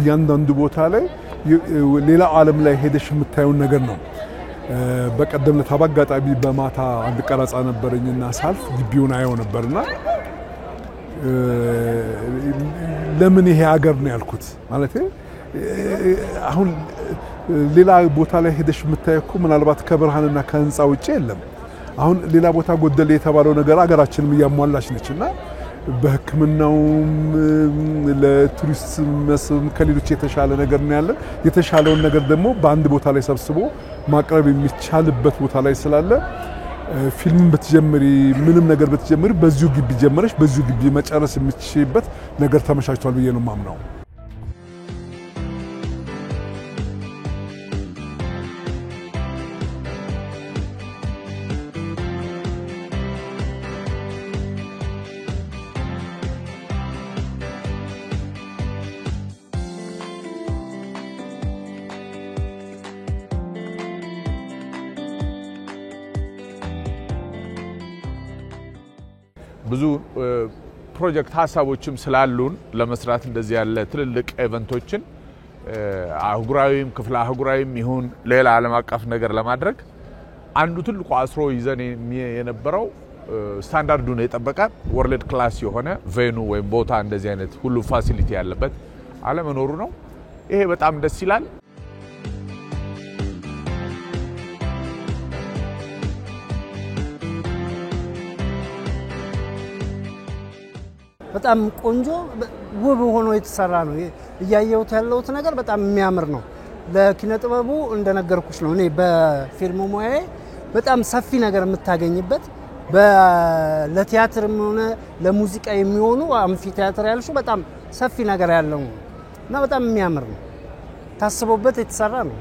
ያንዳንዱ ቦታ ላይ ሌላ ዓለም ላይ ሄደሽ የምታየው ነገር ነው በቀደም ለታባጋጣቢ በማታ አንድ ቀረጻ ነበርኝና ሳልፍ ግቢውን አየው ነበርና ለምን ይሄ ሀገር ነው ያልኩት ማለት አሁን ሌላ ቦታ ላይ ሄደሽ የምታየው ምናልባት ከብርሃንና ከህንጻ ውጪ የለም አሁን ሌላ ቦታ ጎደለ የተባለው ነገር ሀገራችንም ያሟላሽ ነችና በህክምናውም ለቱሪስት መስም ከሌሎች የተሻለ ነገር ነው ያለ የተሻለውን ነገር ደግሞ በአንድ ቦታ ላይ ሰብስቦ ማቅረብ የሚቻልበት ቦታ ላይ ስላለ ፊልም በተጀመሪ ምንም ነገር በተጀመሪ በዚሁ ግቢ ጀመረሽ በዚሁ ግቢ መጨረስ የምትችይበት ነገር ተመቻችቷል ብዬ ነው ማምነው ብዙ ፕሮጀክት ሐሳቦችም ስላሉን ለመስራት እንደዚህ ያለ ትልልቅ ኢቨንቶችን አህጉራዊም ክፍለ አህጉራዊም ይሁን ሌላ ዓለም አቀፍ ነገር ለማድረግ አንዱ ትልቁ አስሮ ይዘን የነበረው ስታንዳርዱን የጠበቀ ወርልድ ክላስ የሆነ ቬኑ ወይም ቦታ እንደዚህ አይነት ሁሉ ፋሲሊቲ ያለበት አለመኖሩ ነው ይሄ በጣም ደስ ይላል በጣም ቆንጆ ውብ ሆኖ የተሰራ ነው እያየሁት ያለውት ነገር በጣም የሚያምር ነው ለኪነ ጥበቡ እንደነገርኩሽ ነው እኔ በፊልሙ ሙያዬ በጣም ሰፊ ነገር የምታገኝበት ለቲያትርም ሆነ ለሙዚቃ የሚሆኑ አምፊ ቲያትር ያልሹ በጣም ሰፊ ነገር ያለው እና በጣም የሚያምር ነው ታስቦበት የተሰራ ነው